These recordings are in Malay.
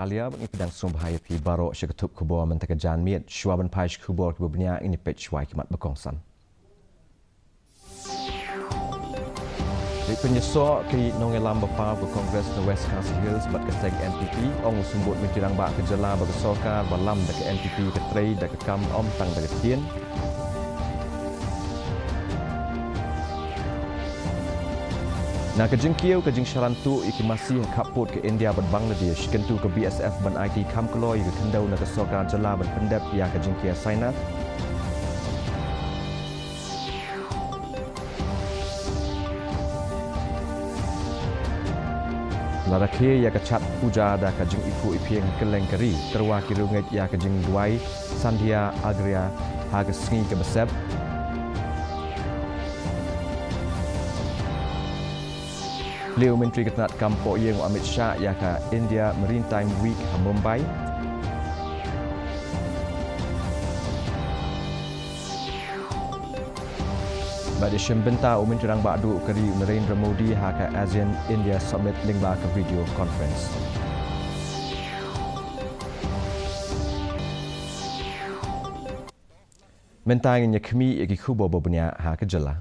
Alia bagi pedang sumbahaya pi barok syakatup kubur mentaka janmiat syuaban paish kubur kebubnya ini pechwai kimat berkongsan. Di penyesok ke nongelam bapa ke Kongres di West Khasi Hills bat keseg NPP ong sembut mentirang bak kejela bagi sorkar balam dak NPP ke trade dak kam om tang dak tien. Na kejing kiau kejing syarantu iki masih kaput ke India ban Bangladesh kentu ke BSF ban IT kam keloi ke kendau na ke sorkar jela ban pendep ya kejing kia Sainat. Larakhe ya kecat puja da kajing iku ipieng keleng keri terwakil runget ya kajing duai sandia agria hagesngi ke besep. Beliau Menteri Ketenat Kampok Yeng Amit Shah ya ke India Maritime Week Mumbai. Pada Shembenta Menteri Rang Bakdu keri Narendra Modi ha ke ASEAN India Summit lingba ke video conference. Mentangnya kemi iki kubo bobnya ha ke jela.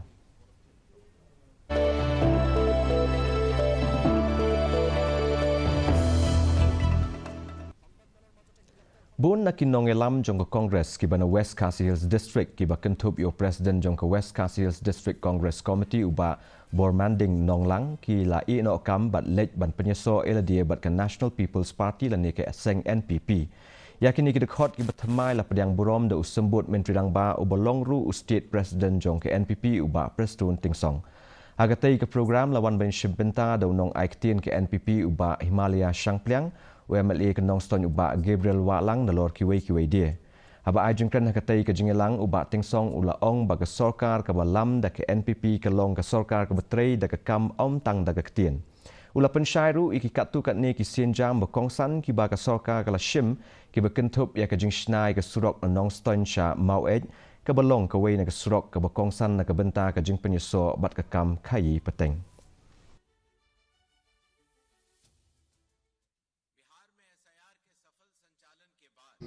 Bun nak nongelam jong ke Kongres kibana West Khasi Hills District kiba kentup yo Presiden jong ke West Khasi Hills District Congress Committee uba bormanding nonglang ki la i no kam bat lej ban penyeso ela dia bat ke National People's Party la ni ke seng NPP. Yakin ni kedekot kiba thamai la pediang burom da usembut Menteri Rangba ubolong ru State President jong ke NPP uba Prestun Tingsong. Agatai ke program lawan ben Shibenta da unong aiktien ke NPP uba Himalaya Shangpliang UMLA kenong ston uba Gabriel Walang nalor kiwei dia. Haba ajengkan hakatai ke jingelang uba tingsong ula ong baga sorkar ke balam da ke NPP ke long ke sorkar ke betrei da ke kam om tang da ke ketien. Ula pensyairu iki katu kat ni ki sienjam berkongsan ki baga sorkar ke la shim ki berkentup ya ke jing shnai ke surok nong ston sha mau ej ke belong ke wei na ke surok ke berkongsan na ke benta ke jing penyeso bat ke kam kayi peteng.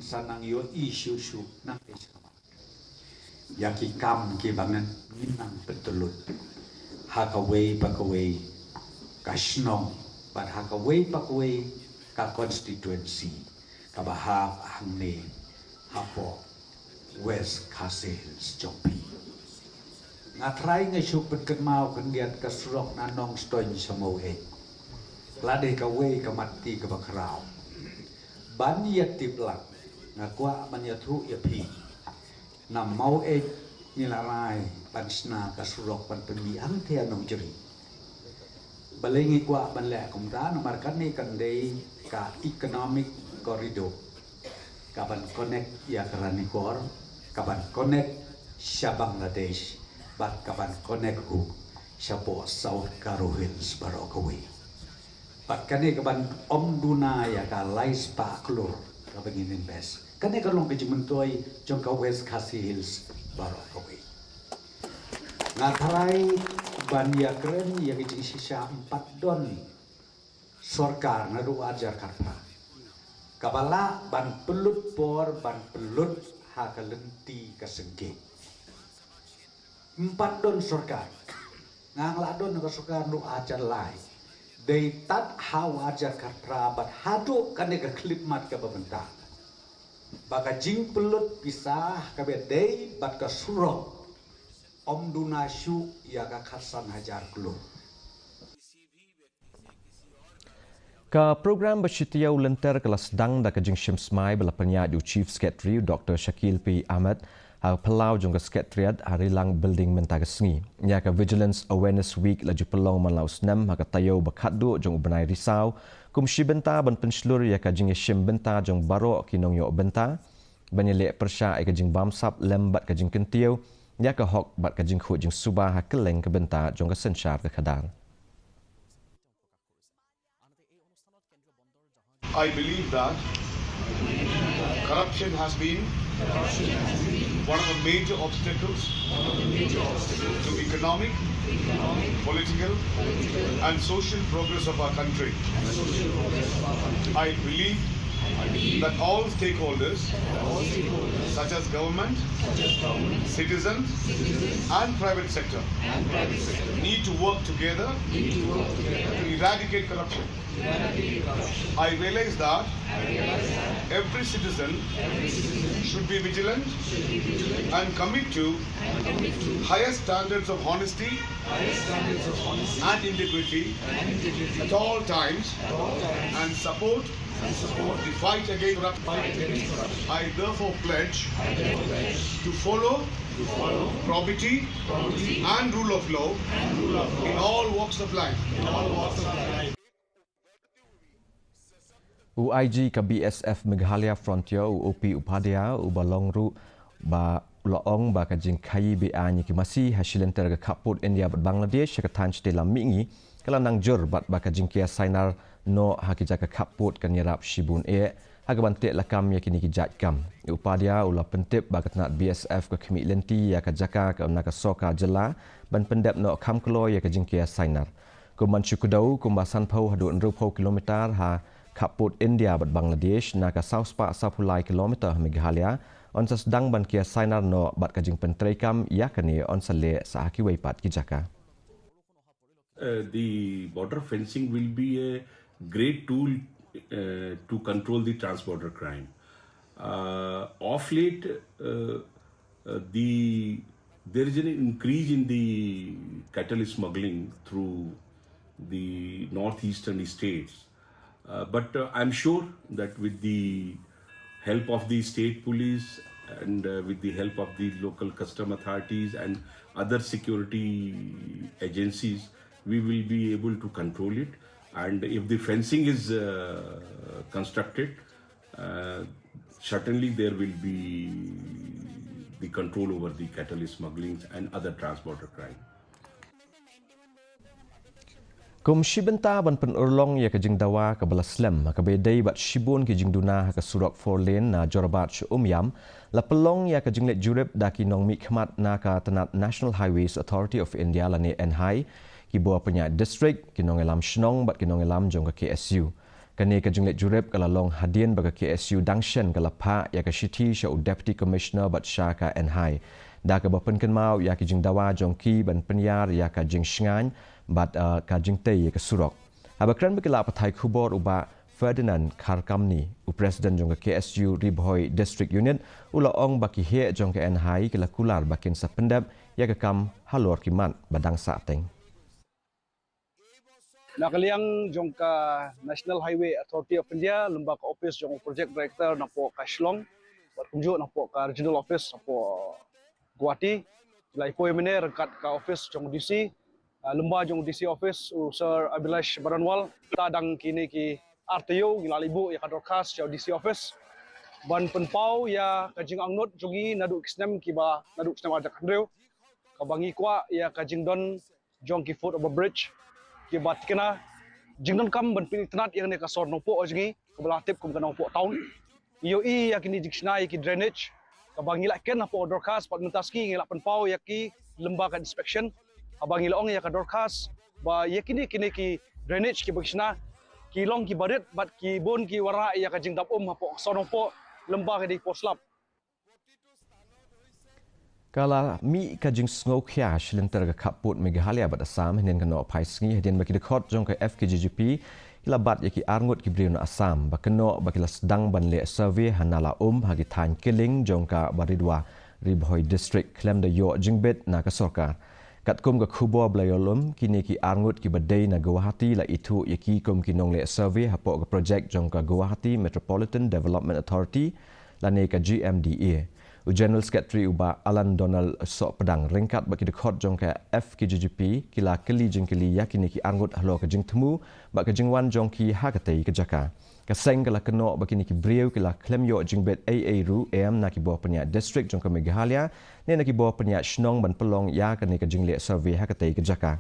Sanang yo isu nang isama yaki kam ke bangan minang betulut hakaway pakaway kasnong but hakaway pakaway ka constituency kabahap hangne hapo West Khasi Hills Jopi ngatrai ngesuk penkenmau kendiat kasrok nanong stoin samoe lade kaway kamati kabakrao baniyat tiplak ngakwa manyatru ya pi na mau nilarai pansna kasurok pan pemiang thea nong jeri balengi kwa banle kumta nomor kan ni kan dei ka economic corridor kaban connect ya karanikor kaban connect sya Bangladesh bat kaban connect hu syapo South Karo Hills barokawi bat kane kaban omduna ya ka lais pa klur kabangin invest kane kalong kejimentoy jong ka West Khasi Hills barokawi ngatarai bania keren ya kejing sisa 4 don sorkar ngadu ajar karta kabala ban pelut por ban pelut hakalenti kasengge 4 don sorkar ngangla don ka sorkar nu ajar lai dei tat haw ajar karta bat hadu kane ka klip mat ka babenta baka jing pelut pisah ka bedei bat ka surok om dunasyu ya ka khasan hajar klo Ka program bersitiau lenter kelas sedang da kejing Shimsmai bala penyak du Chief Secretary Dr. Shakil P. Ahmad ha pelau jong ke Secretariat harilang building mentag sengi. Ya ka Vigilance Awareness Week laju pelong malau senam ha ka tayo bakadu jong benai risau kum Shibenta ban penslur ya ka jing Shimbenta jong baro kinong yo benta banyelek persya ka jing bamsap lembat ka jing kentiu ya ka hok bat ka jing khu jing subah ha keleng ke benta jong ka sensyar ke khadar. I believe that corruption has been one of the major obstacles to economic, political and social progress of our country. I believe that all stakeholders, such as government, citizens, and private sector, need to work together to eradicate corruption. I realize that every citizen should be vigilant and commit to higher standards of honesty and integrity at all times and support the fight against corruption. I therefore pledge to follow probity and rule of law in all walks of life. UIG ka BSF Meghalaya Frontier UOP Upadaya ubalong ru ba laong ba ka jingkai be anyi ki masih hasil antara kaput India bat Bangladesh ka tanch dalam mingi kala nang jur bat ba ka jingkia sainar no hakija ka kaput kan yarap shibun haga bante lakam yakini ki jatkam Upadaya ula pentip ba ka tanat BSF ka khmi lenti ya ka jaka ka naka soka jela ban pendep no kam klo ya ka jingkia sainar ko manchu kudau kumbasan phau hadu 1 kilometer ha kaput India bat Bangladesh naka south pa 10 kilometer Meghalaya on sa sedang ban kia sainar no bat kajing pentreikam yakani on sa le sa haki weipat ki jaka. The border fencing will be a great tool to control the trans-border crime. Of late, there is an increase in the cattle smuggling through the northeastern states. But I'm sure that with the help of the state police and with the help of the local custom authorities and other security agencies, we will be able to control it. And if the fencing is constructed, certainly there will be the control over the cattle smuggling and other trans-border crime. Kum shibenta ban pen urlong ya ka jing dawa ka balaslam ka bedai bat shibun ki jing duna ka surak 4 lane na jorabat yam la pelong ya ka jing let jurep daki nong mi khmat na ka tanat National Highways Authority of India la ne NHI ki bua penya district ki nong elam shnong bat ki nong elam jong ka KSU kani ka jing let jurep ka la long hadien ba ka KSU dangshen ka la pha ya ka shiti sha deputy commissioner bat sha ka NHI da ka ba pen kan mau ya ki jing dawa jong ki ban penyar ya ka jing shngan bat ka jingtei ka surok habakran bekala pathai khubor uba Ferdinand Kharkamni president jong KSU Ribhoi district unit ula ong baki he jong ka NHI kala kular bakin sa pendap ya ka kam halor kiman badang sa teng nakaliang jong ka National Highway Authority of India lembaka office jong project director napo ka Shlong bat kunjo napo ka regional office napo Guwahati lai poi mene rekat ka office jong DC lemba jong DC office Sir Abhilash Baranwal tadang kini ki RTO gilalibu ya kador khas jong DC office ban penpau ya kajing angnot jogi nadu kisnem kiba nadu kisnem ajak handreu kabangi kwa ya kajing don jong ki foot of a bridge kibat kena jingdon kam ban pin tanat yang ne ka sor nopo ojgi kebelatip kum kanong po town iyo ya kini jiksnai ki drainage kabangi la ken po order khas pat mentaski ngila penpau ya ki lembaga inspection abang ilong ya ka dorkas ba yakini kini ki drainage ki bagsna ki long ki badet bat ki bon ki wara ya ka jingdap hapo sono po lembah di poslap kala mi ka jing sngo khya shilenter ka kaput Meghalaya bat Assam hinen kano pai sngi hedin baki dekhot jong ka FKGGP ila bat yaki arngut ki briun Assam bakeno bakila sedang ban le survey hanala hagi than killing jong ka baridwa Ribhoi district klem da yo jingbet na ka sarkar katkum ka khubor blayolum kini ki arngut ki badai na Guwahati la itu yaki kum ki nong le survey hapo ka project jong ka Guwahati Metropolitan Development Authority la ne ka GMDA General Secretary uba Alan Donald sok pedang ringkat baki dekhot jong ka FKGGP kila keli jing keli yakini ki arngut halo ka jing temu bak ka jingwan jong ki hakatei ka jaka kaseng kala keno bakini ki brieu kila klemyo jingbet AA ru am na ki bawah penya district jong ka Meghalaya ne na ki bawah penya shnong ban pelong ya kani ka jingle survey hakatei ka jaka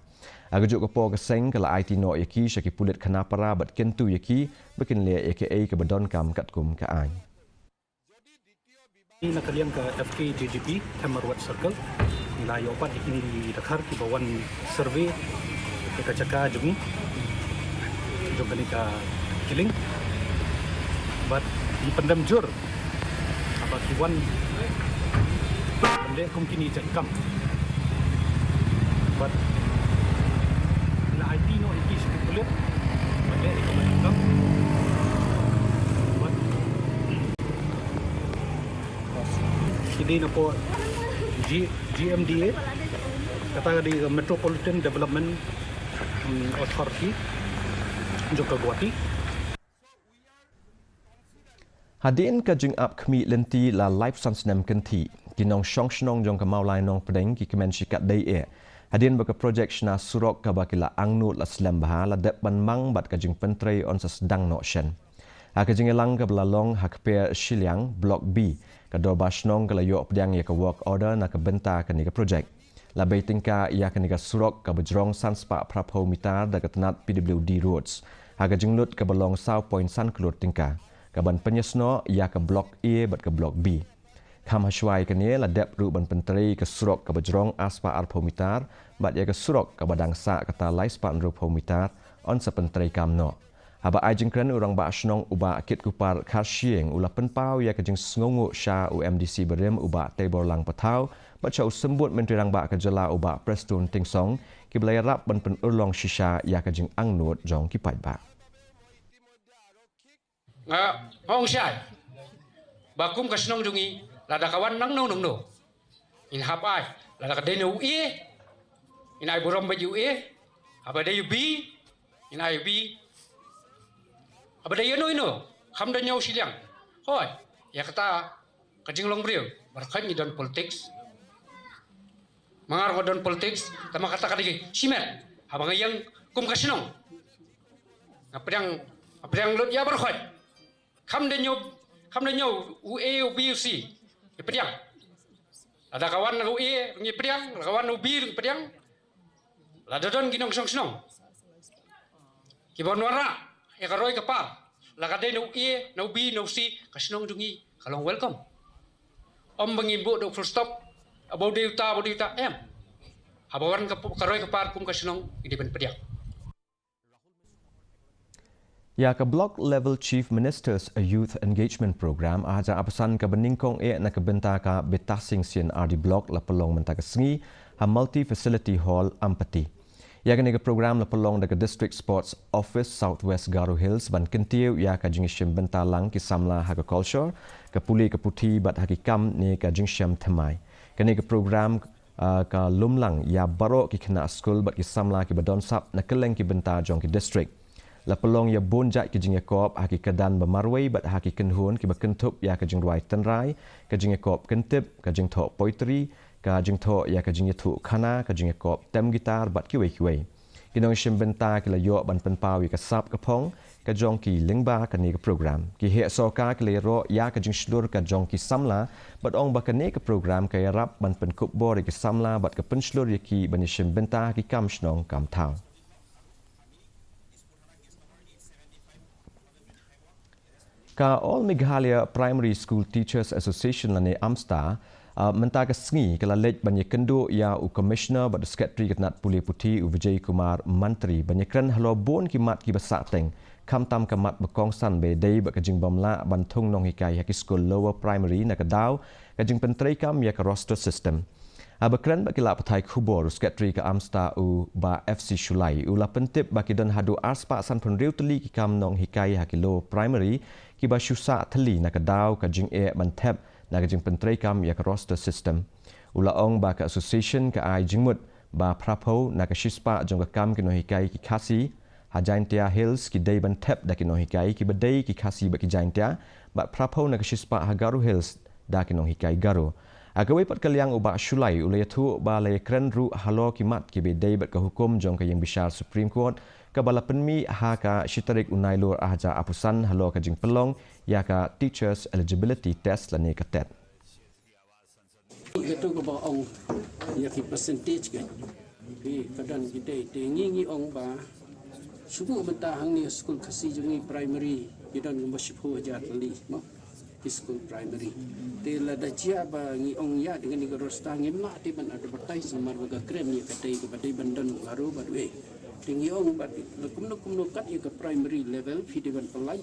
agajuk ka po kaseng kala IT no yaki shaki pulit khanapara bat kentu yaki bakin le AKA ka badon kam katkum ka ai ini nakaliang ka FKGGP Tamarwat Circle nila yopat ini dakhar ki bawan survey ka jaka jumi jong kani ka killing but di pendam jur apa kiwan pendek kini cakap but la IT no iki kulit pendek itu cakap but ini napo GMDA kata di Metropolitan Development Authority juga Guwahati. Hadin ka jing up khmi lenti la life sans nem kenti kinong shong shnong jong ka maulai nong pedeng ki kemen shikat dei e hadin ba ka project shna surok ka ba kila angnu la slam bah la dep ban mang bat ka jing pentrei on sa sedang no shen ha ka jing elang ka belalong ha pe shiliang block B ka do ba shnong ka la yo pedang ye ka work order na ka benta ka ni ka project la bei tingka ia ka ni ka surok ka bejrong sanspa prapho mitar da ka tanat PWD roads ha ka jing lut ka belong sau point san klot tingka kaban penyesno ia ke blok A bat ke blok B. Kam hashwai ke ni la dep ru ban penteri ke surok ke bejrong aspa arpomitar bat ia ke surok ke badang sa kata laispa arpomitar on sa penteri kam no. Haba ajing kren urang ba snong uba akit kupar Khasi ula penpau ia ke jing sngongu sha UMDC berem uba tebor lang patau bat chau sembut menteri rang ba ke jela uba Preston Tingsong ki belai rap ban pen urlong shisha ia ke jing angnut jong ki pai ba. Hong Shai bakum kasnong jungi lada kawan nang no in hap ai lada ka denu e in ai borom baju e apa de bi in ai bi apa de no kham da nyau siliang hoi ya kata kajing long brio barkan ni don politics mangar ko don politics tama kata kadigi simet habang yang kum kasnong apdang lut ya barkhoi kham de nyau UE UBC ipediang ada kawan UE ngipediang kawan UB ngipediang la dodon ginong song kibon wara ya karoi kapal la kade no UE no B no C kasnong dungi kalong welcome om bangimbo do full stop about deuta em habawan karoi kapal kum kasnong idiben pediang. Ya ke Block Level Chief Ministers a Youth Engagement Program aja apasan ke beningkong na ke benta ka betasing sien RD Block la pelong menta ke sengi ha multi facility hall ampati. Ya ke program la pelong da ke District Sports Office Southwest Garo Hills ban kentiu ya ka jingshim benta lang ki samla agriculture ke puli ke puti bat hakikam ni ka jingsham thamai. Ke program ka lumlang ya baro ki kena school bat ki samla ki badonsap na keleng ki benta jong ki district. La pelong ya bonjat ke jing yakop haki kedan bemarwai bat haki kenhun ki bakentup ya ke jing ruai tenrai ke jing yakop kentip ke jing tok poetry ke jing tok ya ke jing yatu khana ke jing yakop tem gitar bat ki wei kinong shim benta ki la yo ban penpawi ke sap ke pong ke jong ki lingba ke ni ke program ki he soka ki le ro ya ke jing shlur ke jong ki samla bat ong ba ke ni ke program ke rap ban penkup bor ke samla bat ke penshlur ya ki ban shim benta ki kam shnong kam thau. Ka All Meghalaya Primary School Teachers Association lani Amsta menta ke sengi kala lej banyak kendu ya u commissioner bad secretary ketnat puli puti u Vijay Kumar Mantri banyak kren halo bon ki mat ki basak teng kam tam ke mat bekong san be dei bak jing bamla bantung nong hikai haki school lower primary na kedau ka jing pentrei kam ya ka roster system abakren bak la patai khubor secretary ka Amsta u ba FC Shulai u la pentip baki don hadu arspa san pun riu teli ki kam nong hikai haki lower primary ki ba syusa teli na kedau ka jing e bantep na ka jing pentrei kam ya ka roster system ula ong ba ka association ka ai jingmut ba prapo na ka shispa jong ka kam ki no hikai ki Khasi Hajaintia Hills ki dei bantep da ki no hikai ki badai ki Khasi ba ki Jaintia ba prapo na ka shispa Hagaru Hills da ki no hikai Garu agawe pat kaliang uba Shulai ula yatu ba le kren ru halo ki mat ki be dei bat ka hukum jong ka yang bishar Supreme Court ka bala penmi ha ka shitarik unai lur ahja apusan halo ka jing pelong ya ka teachers eligibility test lani ka tet itu ko ba ong ya ki percentage kan bi kadang kita tengi ong ba suku betahang ni school Khasi jungi primary kidan membership ho aja tali no school primary tela da chia ba ngi ong ya dengan ni rosta ngi ma ti ban advertise mar ga krem ni katai ke badai bandan baru badwe tinggi ong bat lukum kat ya ke primary level fi di ban pelai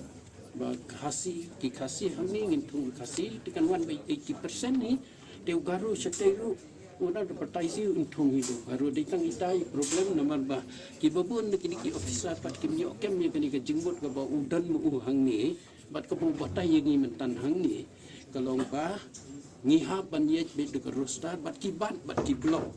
ba Khasi ki Khasi hang ni ngin thung Khasi tekan 1 by 80% ni teu garu seteru una de pertaisi untung hidu garu ditang itai problem nomor ba ki babun ki officer pat ki mi okem ni kini ke jingbut ke ba udan mu hang ni bat ke bu batai yang ni mentan hang ni kalau ba ngihap ban ye be de rostar bat ki blok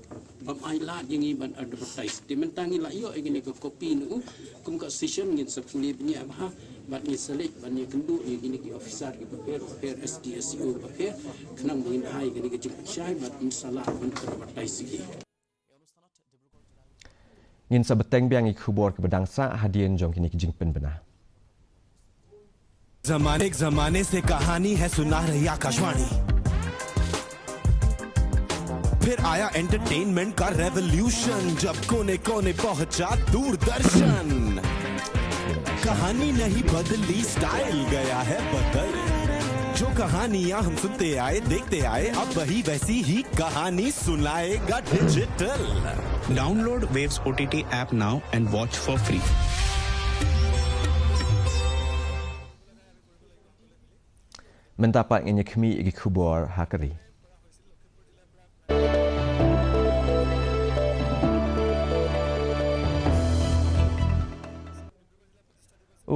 bam ailat yang ni ban advertise di mentangi la yo ini ke kopi nu kum ka session ngin sepuli punya bah bat ni selik ban ni kendu yang ini ki officer ki pair SDSU pair kenang mungin hai ini ke jingkut syai bat insalah ban advertise gi ngin sabeteng biang ik khubor ke bedangsa hadian jong kini kijingpen bena जमाने से कहानी है सुना रही आकाशवाणी फिर आया एंटरटेनमेंट का रेवोल्यूशन जब कोने कोने पहुंचा दूरदर्शन कहानी नहीं बदली स्टाइल गया है बदल जो कहानियां हम सुनते आए देखते आए अब वही वैसी ही कहानी सुनाएगा digital download waves OTT app now and watch for free mendapat ngenya khmi igi khubor hakari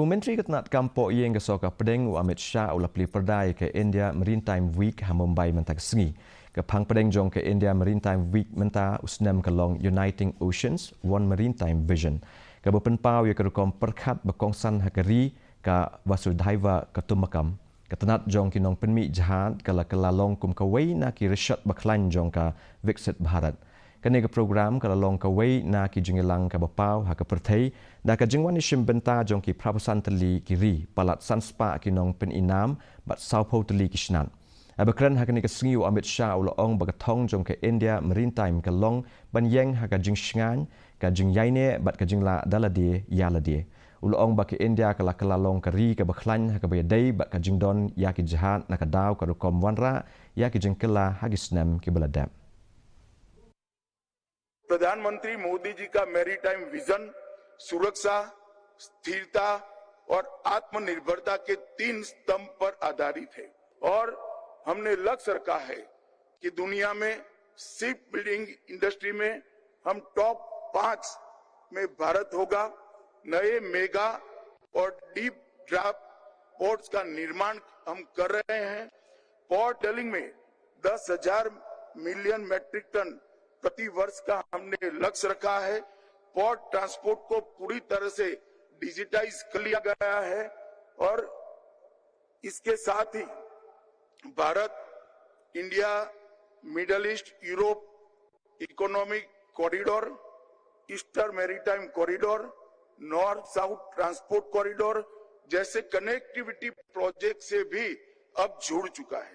Menteri Ketenat Kampok yang kesoka pedeng Amit Shah ulah peli perdai ke India Maritime Week ha Mumbai mentang sengi ke pang pedeng jong ke India Maritime Week menta usnam ke long Uniting Oceans One Maritime Vision ke berpenpau ya ke rekom perkhat berkongsan hakari ke Vasudhaiva Kutumbakam Ketenat jong kinong penmi jahat kala kelalong kum kawai na ki resyat baklan jong ka Viksit Bharat. Kani ke program kelalong kawai na ki jingilang ka bapau ha ke perthai da ka jingwan isim benta jong ki prapusan teli kiri palat sanspa kinong peninam bat saupau teli kisnan. Abakran ha kani ke sengiu Amit Shah ulaong bagatong jong ke India Maritime ke long banyeng ha ka jing shngan ka jing yaine bat ka jingla dalade yalade. Ulong baki India kala kelalong kari ke baklan ha ke bayadai bat ka jingdon ya ki jahat na ka daw ka rukom wanra ya ki jingkela hagisnam ki baladap प्रधानमंत्री मोदी जी का maritime vision सुरक्षा स्थिरता और आत्मनिर्भरता के 3 स्तंभ पर आधारित है और हमने लक्ष्य रखा है कि दुनिया में शिप बिल्डिंग इंडस्ट्री में हम टॉप 5 में भारत होगा नए मेगा और डीप ड्राफ्ट पोर्ट्स का निर्माण हम कर रहे हैं पोर्ट टेलिंग में 10,000 मिलियन मैट्रिक टन प्रति वर्ष का हमने लक्ष्य रखा है पोर्ट ट्रांसपोर्ट को पूरी तरह से डिजिटाइज कर लिया गया है और इसके साथ ही Bharat India Middle East Europe economic corridor eastern maritime corridor north south transport corridor जैसे कनेक्टिविटी प्रोजेक्ट से भी अब जुड़ चुका है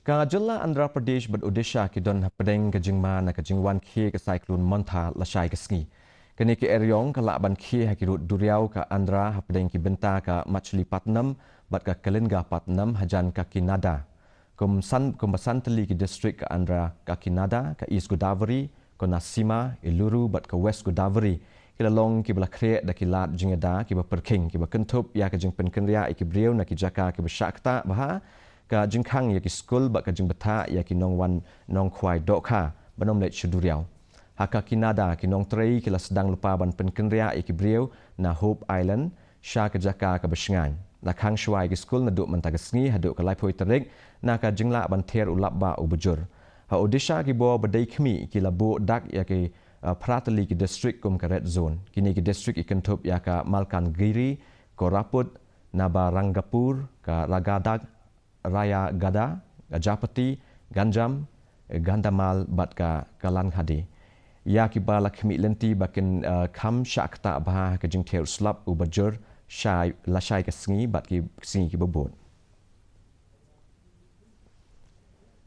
Ka jilla Andhra Pradesh bat Odisha ki don pedeng ke jingma na ke jingwan khi ke cyclone Montha lasai ke sengi. Kini ke eryong ka laban khi ha ki rut duriau ka Andhra ha pedeng ki benta ka Machilipatnam bat ka Kalingapatnam hajan ka Kinada. Kumbasan teli ki district ka Andhra ka Kinada ka East Godavari ko Nasima Iluru bat ka West Godavari. Kila long ki bala kre da ki lat jingada ki ba perking ki ba kentup ya ka jing penkenria ki briau na ki jaka ki ba syakta baha ka jingkhang ya ki skul ba ka jingbata ya ki nongwan nong khwai dokha banom le chuduriau haka Kinada ki nong trei ki la sedang lupa ban penkenria ya ki briau na Hope Island sha ka jaka ka besngan na khang shwai ki skul na duk manta ka sngi hadu ka lai phoi terik na ka jingla ban ther ulap ba ubujur ha Odisha ki bo badai khmi ki labu dak ya ki Pratali ki district kum ka red zone kini ki district ikan thup ya ka Malkangiri Koraput Nabarangapur ka Ragadag Raya Gada, Gajapati, Ganjam, Gandamal bat ka Kalan Khadi. Ya ki ba lakmi lenti bakin kham syakta bah ka jing theu slap ubajur shai la shai ka sngi bat ki sngi ki bobot.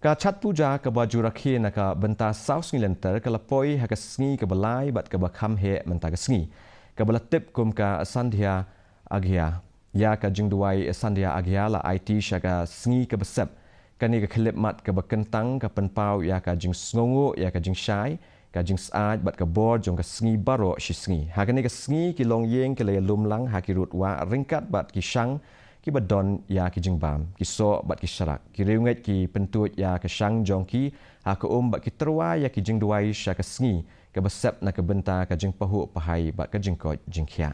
Ka chat puja ka baju rakhi na ka benta South Ngilenter ka lapoi ha ka sngi ka balai bat ka ba kham he menta ka sngi. Ka balatip kum ka sandhya agya ya ka jingduai sandhya agya la IT shaka sngi ka besep kani ka khlip mat ka bakentang ka penpau ya ka jing sngongo ya ka jing shai ka jing saaj bat ka bor jong ka sngi baro shi sngi ha ka ni ka sngi ki long yeng ke le lum lang ha ki rut wa ringkat bat ki shang ki badon ya ki jing bam ki so bat ki sharak ki riunget ki pentut ya ka shang jong ki ha ka bat ki terwa ya ki jing duai sha ka sngi ka besep na ka benta ka jing pahu pahai bat ka jing ko jing khia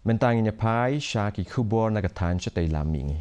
mentang nya pai sha ki khubor na ka than cha tai la mingi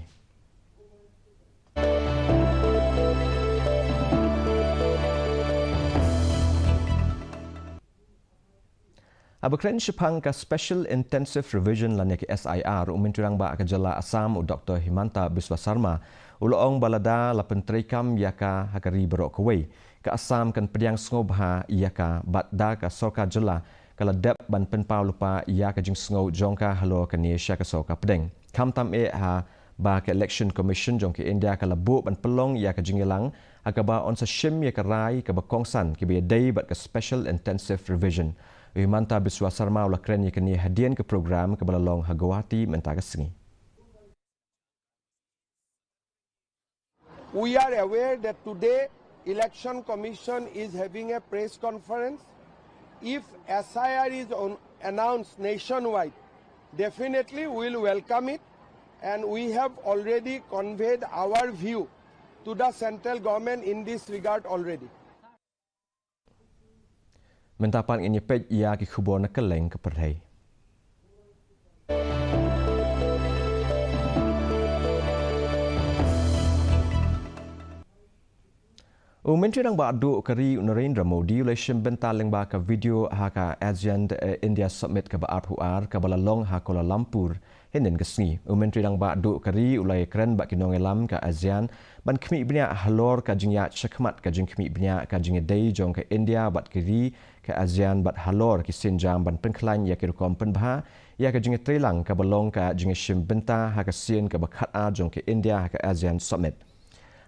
Abakren Shipang ka Special Intensive Revision lanya ki SIR uminturang ba ka jala Assam u Dr. Himanta Biswa Sarma uloong balada la pentrikam yaka hakari berok kuwei ka Assam kan pediang sngov ha yaka batda ka soka jala kala dep ban penpau lupa yaka jing sngov jongka halo ka ni sya ka soka pedeng kam tam e ha ba ka Election Commission jong ki India kala bu ban pelong yaka jingelang akaba on sa shim yaka rai ka bakongsan ki be day bat ka Special Intensive Revision Himanta Biswa Sarma ulah keren yakni hadian ke program ke balalong Hagawati mentaka sengi. We are aware that today Election Commission is having a press conference. If SIR is announced nationwide, definitely we will welcome it, and we have already conveyed our view to the central government in this regard already. Mentapan ini pej ia ki khubor na keleng ke perhai. Menteri Rang Badu Kari Narendra Modi ulation bentaleng ba ka video ha ka ASEAN India Summit ka ba RUR ka balalong ha Kuala Lumpur henen kesni. Menteri Rang Badu Kari ulai keren ba kinongelam ka ASEAN ban khmi bnya halor ka jingya chakmat ka jing khmi bnya ka jing dei jong ka India bat kiri ka ASEAN bat halor ki sinjam ban penklan ya ki kom penbha ya ka jing trelang ka balong ka jing shim benta ha ka sien ka bakhat a jong ka India ha ka ASEAN Summit.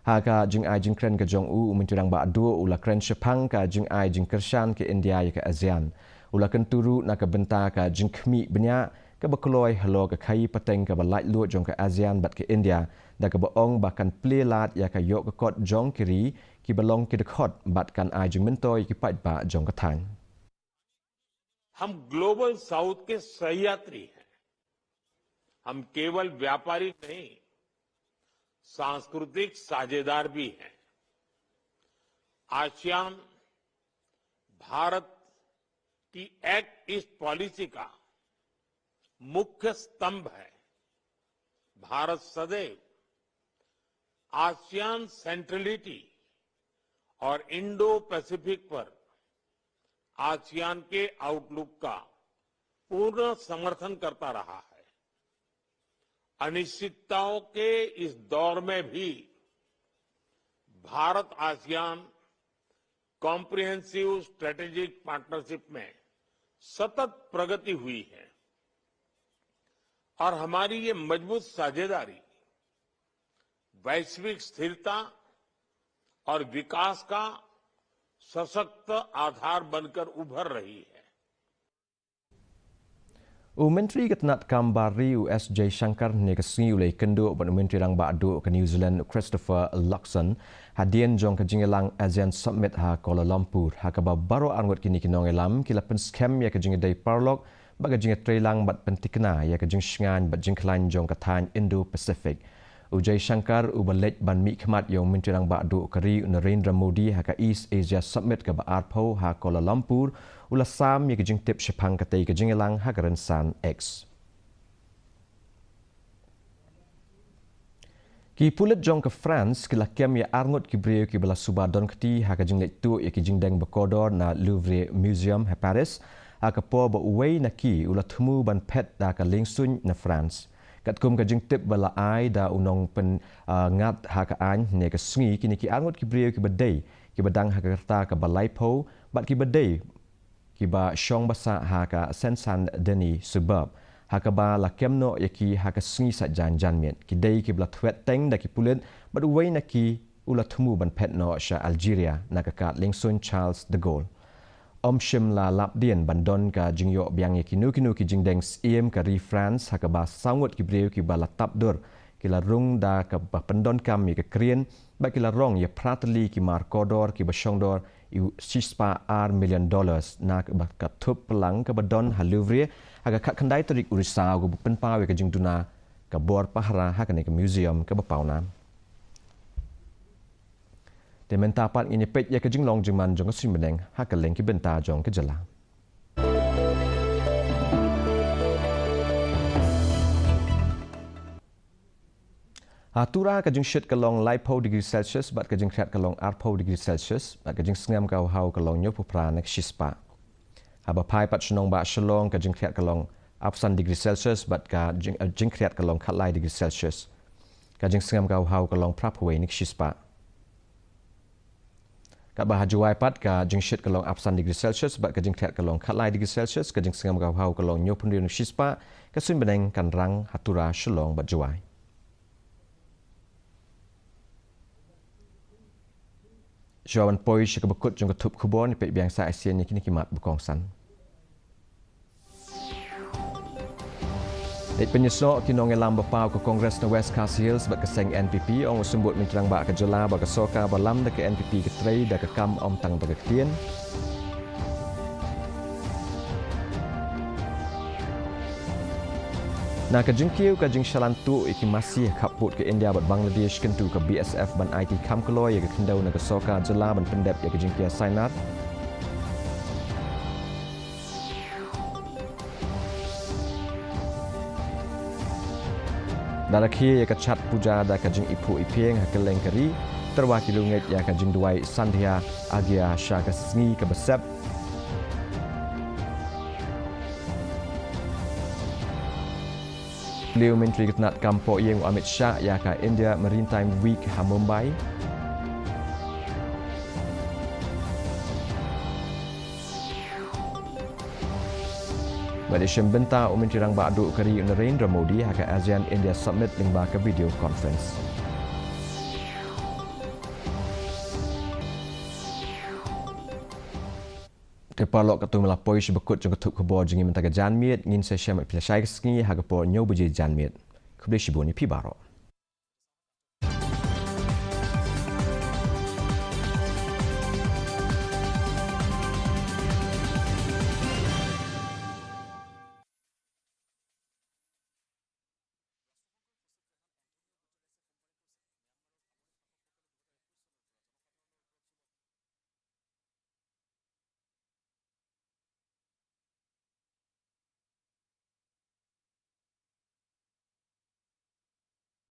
Haka jing ai jing kren ka jong u menturang ba du ula kren shepang ka jing ai jing kershan ke India ya ka ASEAN ula kenturu na ka benta ka jing khmi bnya ka bakloi halo ka khai pateng ka balai lu jong ka ASEAN bat ke India da ka baong bakan plelat ya ka yok ka kot jong kiri ki balong ki dekhot bat kan ai jing mentoi ki pat ba jong ka thang हम global south के सहयात्री हैं हम केवल व्यापारी नहीं सांस्कृतिक साझेदार भी हैं आसियान भारत की एक्ट ईस्ट पॉलिसी का मुख्य स्तंभ है भारत सदैव आसियान सेंट्रलिटी और इंडो पैसिफिक पर आसियान के आउटलुक का पूर्ण समर्थन करता रहा है अनिश्चितताओं के इस दौर में भी Bharat ASEAN comprehensive strategic partnership में सतत प्रगति हुई है और हमारी ये मजबूत साझेदारी वैश्विक स्थिरता और विकास का सशक्त आधार बनकर उभर रही है Menteri Ketenat Kambari US Jay Shankar ni kesini ulai kendu pada Menteri Rang Badu ke New Zealand Christopher Luxon hadian jong ke jingelang ASEAN Summit ha Kuala Lumpur ha ka baru angot kini kinongelam kila pen scam ya ke jingedai parlok baga jinge trelang bat pentikna ya ke jing shngan bat jingklan jong ke tan Indo Pacific Ujay Shankar ubalet ban mi khmat yong Menteri Rang Badu kari Narendra Modi ha ka East Asia Summit ke ba Arpo ha Kuala Lumpur ula sam ya ke jing tip shepang ka tai ke jingelang ha garan san X Ki pulet jong ke France kila kem ya arngot ki breu ki bala subadon keti ha ka jing lek tu ya ki jing deng bekodor na Louvre Museum ha Paris ha ka po ba uwei na ki ula thumu ban pet da ka lingsun na France kat kum ka jing tip bala ai da unong pen ngat ha ka an ne ka sngi kini ki arngot ki breu ki badai ki badang ha ka kerta ka balai po bat ki badai ki ba shong basa ha ka sensan deni suburb hakaba la kemno yaki haka sngi sa jan janmet ki dei ki bla thwet teng da ki pulen but wei na ki ula thumu ban pet no sha Algeria na ka kat lingsun Charles de Gaulle shim la lap dien bandon ka jingyo biang yaki nu ki jingdeng iem ka ri France hakaba sangot ki breu ki bala tap dur ki la rung da ka ba pendon kam mi ka krien bagi larong ia prateli ki markodor ki basyongdor iu sispa ar million dollars nak bakatup pelang ke badon haluvri aga kat kendai terik urisa go penpawe ke jingduna ke bor pahra hakane ke museum ke bapauna Dementapat ini pet ya ke jinglong jingman jong ke simbeneng hakaleng ki benta jong ke jela Atura kajing shit kalong laipo degree Celsius bat kajing kriat kalong arpo degree Celsius bat kajing sengam kau hau kalong nyopu pranek shispa. Haba pai pat shenong ba shalong kajing kriat kalong apsan degree Celsius bat kajing kriat kalong katlai degree Celsius. Kajing sengam kau hau kalong prapwe nik shispa. Kat bahajuai pat kajing shit kalong apsan degree Celsius bat kajing kriat kalong katlai degree Celsius kajing sengam kau hau kalong nyopu nik shispa kasun beneng kan rang hatura shalong bat juai. Jawan poi syaka bekut jong ketup kubon pek biangsa ASEAN ni kini kimat berkongsan. Ek penyesok kinong elam bapau ke Kongres na West Khasi Hills bat keseng NPP ong sembut mintrang ba ke jela ba ke soka balam de ke NPP ke trei da ke kam om tang ba ke tien. Na ke jengkiu ke jeng shalantu iki masih kaput ke India bat Bangladesh kentu ke BSF ban IT kamkoloy ke kendau na ke soka jela ban pendep ya ke jengkia Sainar. Darakhi ya ke chat puja da ke jeng ipu ipeng hakeleng keri terwakil unget ya ke jeng duai Sandhya Agia Syaka Sngi ke besep. Beliau Menteri Ketenat Kampung Yang Amit Shah ya ke India Maritime Week ha Mumbai. Malaysia benta Menteri Rang Badu Kari Narendra Modi ha ke ASEAN India Summit lingba ke video conference. Kepalok ketua melapoi sebekut jong ketup kebor jengi mentaka janmiet ngin saya syamat pilasai kesengi ha kepor nyob je janmiet. Kebelah shibuni pi barok.